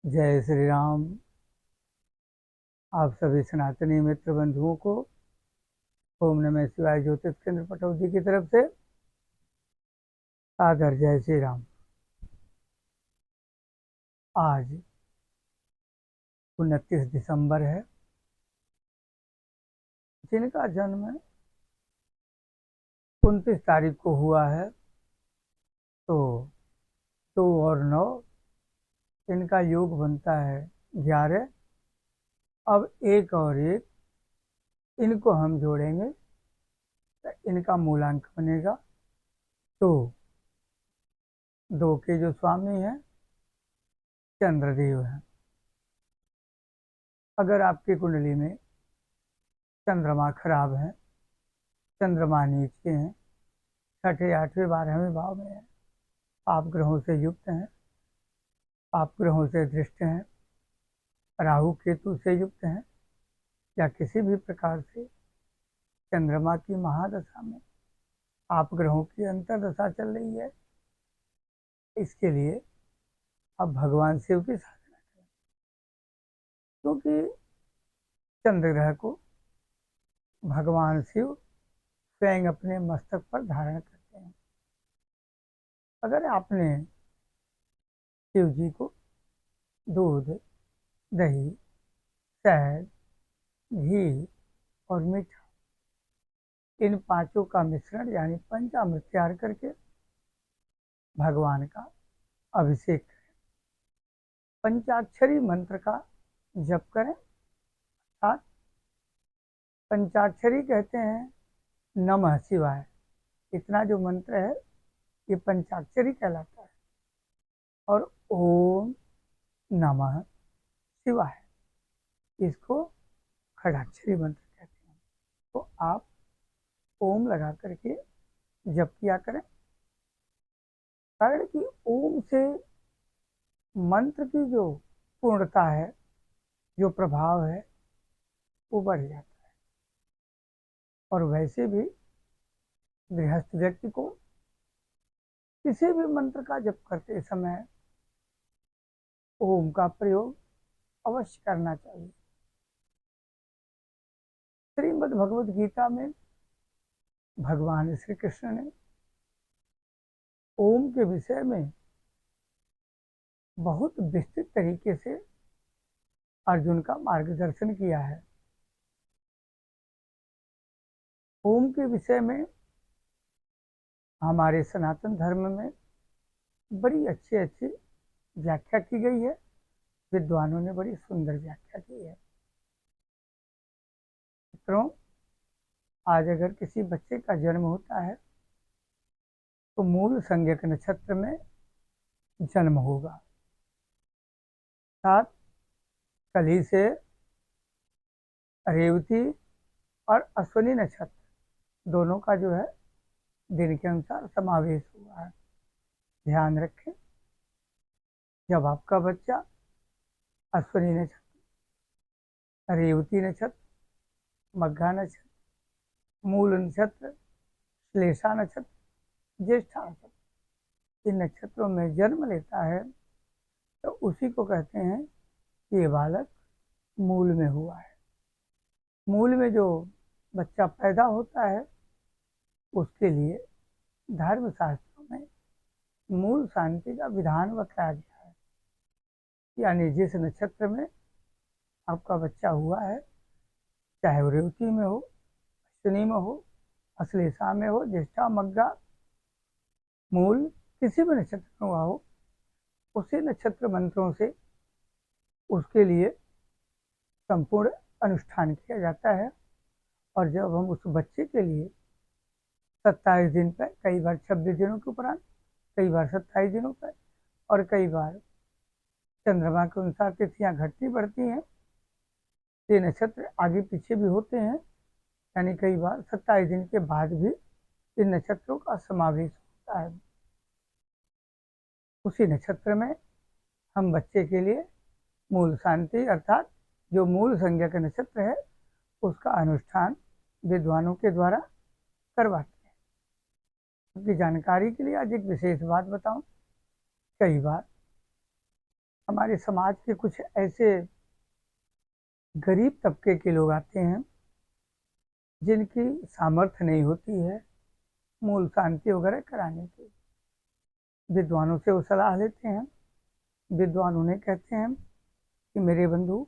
जय श्री राम। आप सभी सनातनी मित्र बंधुओं को ओम नमः शिवाय ज्योतिष केंद्र पटौदी की तरफ से सादर जय श्री राम। आज 29 दिसंबर है। जिनका जन्म 29 तारीख को हुआ है तो 2 और 9 इनका योग बनता है 11। अब 1 और 1 इनको हम जोड़ेंगे तो इनका मूलांक बनेगा 2। 2 के जो स्वामी हैं चंद्रदेव हैं। अगर आपकी कुंडली में चंद्रमा खराब है, चंद्रमा नीचे हैं, छठे 8वें 12वें भाव में है, आप ग्रहों से युक्त हैं, आप ग्रहों से दृष्ट हैं, राहु केतु से युक्त हैं, या किसी भी प्रकार से चंद्रमा की महादशा में आप ग्रहों की अंतर्दशा चल रही है, इसके लिए आप भगवान शिव की साधना करें। क्योंकि चंद्र ग्रह को भगवान शिव स्वयं अपने मस्तक पर धारण करते हैं। अगर आपने शिव जी को दूध, दही, शहद, घी और मीठा इन पांचों का मिश्रण यानी पंचामृत तैयार करके भगवान का अभिषेक करें। पंचाक्षरी मंत्र का जप करें। अर्थात पंचाक्षरी कहते हैं नमः शिवाय। इतना जो मंत्र है ये पंचाक्षरी कहलाता है। और ओम नमः शिवाय इसको खड़ाक्षरी मंत्र कहते हैं। तो आप ओम लगा करके जप किया करें। कारण कि ओम से मंत्र की जो पूर्णता है, जो प्रभाव है, वो बढ़ जाता है। और वैसे भी गृहस्थ व्यक्ति को किसी भी मंत्र का जप करते समय ओम का प्रयोग अवश्य करना चाहिए। श्रीमद् भगवद गीता में भगवान श्री कृष्ण ने ओम के विषय में बहुत विस्तृत तरीके से अर्जुन का मार्गदर्शन किया है। ओम के विषय में हमारे सनातन धर्म में बड़ी अच्छी अच्छी व्याख्या की गई है। विद्वानों ने बड़ी सुंदर व्याख्या की है। मित्रों, आज अगर किसी बच्चे का जन्म होता है तो मूल संज्ञक नक्षत्र में जन्म होगा। साथ कली से रेवती और अश्विनी नक्षत्र दोनों का जो है दिन के अनुसार समावेश हुआ है। ध्यान रखें, जब आपका बच्चा अश्विनी नक्षत्र, रेवती नक्षत्र, मघा नक्षत्र, मूल नक्षत्र, श्लेषा नक्षत्र, ज्येष्ठा नक्षत्र इन नक्षत्रों में जन्म लेता है तो उसी को कहते हैं कि ये बालक मूल में हुआ है। मूल में जो बच्चा पैदा होता है उसके लिए धर्मशास्त्रों में मूल शांति का विधान बताया गया है। यानी जिस नक्षत्र में आपका बच्चा हुआ है, चाहे वो रेवती में हो, अश्विनी में हो, अश्लेषा में हो, ज्येष्ठा, मग्गा, मूल, किसी भी नक्षत्र में हुआ हो, उसी नक्षत्र मंत्रों से उसके लिए संपूर्ण अनुष्ठान किया जाता है। और जब हम उस बच्चे के लिए 27 दिन पर, कई बार 26 दिनों के उपरांत, कई बार 27 दिनों पर और कई बार चंद्रमा के अनुसार तिथियां घटती बढ़ती हैं, ये नक्षत्र आगे पीछे भी होते हैं। यानी कई बार 27 दिन के बाद भी इन नक्षत्रों का समावेश होता है। उसी नक्षत्र में हम बच्चे के लिए मूल शांति अर्थात जो मूल संज्ञा का नक्षत्र है उसका अनुष्ठान विद्वानों के द्वारा करवाते हैं। उनकी जानकारी के लिए आज एक विशेष बात बताऊं। कई बार हमारे समाज के कुछ ऐसे गरीब तबके के लोग आते हैं जिनकी सामर्थ्य नहीं होती है मूल शांति वगैरह कराने की। विद्वानों से वो सलाह लेते हैं। विद्वान उन्हें कहते हैं कि मेरे बंधु,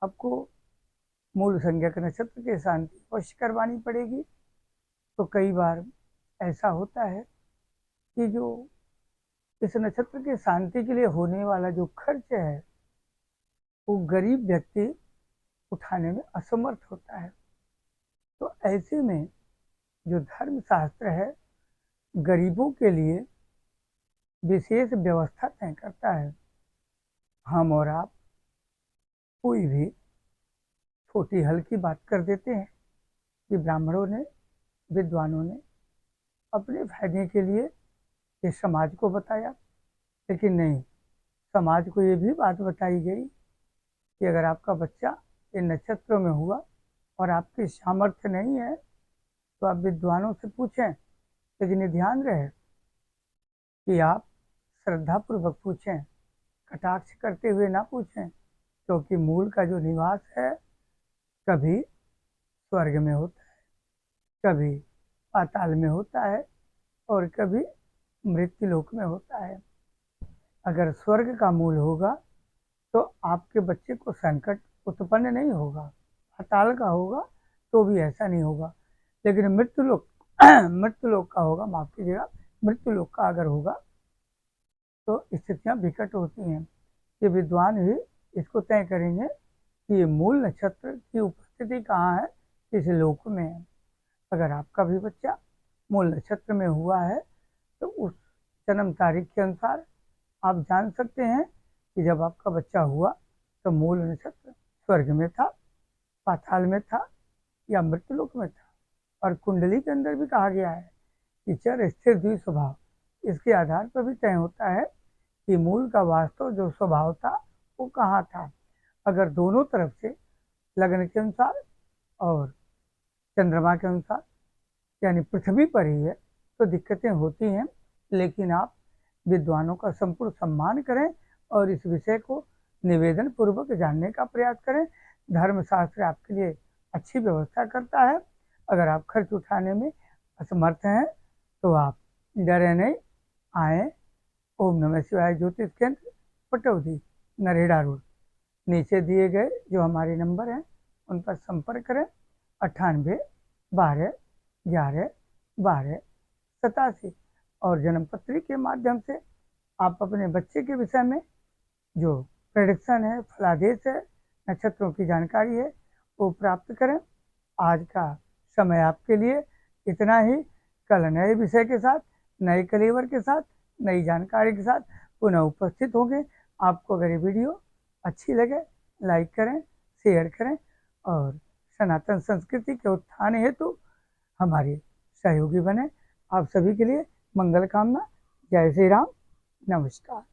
आपको मूल संज्ञक नक्षत्र की शांति अवश्य करवानी पड़ेगी। तो कई बार ऐसा होता है कि जो इस नक्षत्र की शांति के लिए होने वाला जो खर्च है वो गरीब व्यक्ति उठाने में असमर्थ होता है। तो ऐसे में जो धर्म शास्त्र है गरीबों के लिए विशेष व्यवस्था तय करता है। हम और आप कोई भी छोटी हल्की बात कर देते हैं कि ब्राह्मणों ने, विद्वानों ने अपने फायदे के लिए इस समाज को बताया, लेकिन नहीं, समाज को ये भी बात बताई गई कि अगर आपका बच्चा इन नक्षत्रों में हुआ और आपकी सामर्थ्य नहीं है तो आप विद्वानों से पूछें, लेकिन ये ध्यान रहे कि आप श्रद्धापूर्वक पूछें, कटाक्ष करते हुए ना पूछें, क्योंकि मूल का जो निवास है कभी स्वर्ग में होता है, कभी पाताल में होता है और कभी मृत्युलोक में होता है। अगर स्वर्ग का मूल होगा तो आपके बच्चे को संकट उत्पन्न नहीं होगा, पाताल का होगा तो भी ऐसा नहीं होगा, लेकिन मृत्युलोक मृत्युलोक का होगा, माफ कीजिएगा, मृत्युलोक का अगर होगा तो स्थितियां विकट होती हैं। ये विद्वान ही इसको तय करेंगे कि ये मूल नक्षत्र की उपस्थिति कहाँ है, किस लोक में है। अगर आपका भी बच्चा मूल नक्षत्र में हुआ है तो उस जन्म तारीख के अनुसार आप जान सकते हैं कि जब आपका बच्चा हुआ तो मूल नक्षत्र स्वर्ग में था, पाताल में था या मृत्युलोक में था। और कुंडली के अंदर भी कहा गया है कि चर स्थिर द्वि स्वभाव, इसके आधार पर भी तय होता है कि मूल का वास्तव जो स्वभाव था वो कहाँ था। अगर दोनों तरफ से लग्न के अनुसार और चंद्रमा के अनुसार यानी पृथ्वी पर ही है तो दिक्कतें होती हैं, लेकिन आप विद्वानों का संपूर्ण सम्मान करें और इस विषय को निवेदन पूर्वक जानने का प्रयास करें। धर्मशास्त्र आपके लिए अच्छी व्यवस्था करता है। अगर आप खर्च उठाने में असमर्थ हैं तो आप डरे नहीं, आए। ओम नमः शिवाय ज्योतिष केंद्र, पटौदी, नरेड़ा रोड। नीचे दिए गए जो हमारे नंबर हैं उन पर संपर्क करें। 98 12 11 12 87 और जन्मपत्री के माध्यम से आप अपने बच्चे के विषय में जो प्रेडिक्शन है, फलादेश है, नक्षत्रों की जानकारी है वो प्राप्त करें। आज का समय आपके लिए इतना ही। कल नए विषय के साथ, नए कलेवर के साथ, नई जानकारी के साथ पुनः उपस्थित होंगे। आपको अगर ये वीडियो अच्छी लगे लाइक करें, शेयर करें और सनातन संस्कृति के उत्थान हेतु हमारे सहयोगी बने। आप सभी के लिए मंगल कामना। जय श्री राम, नमस्कार।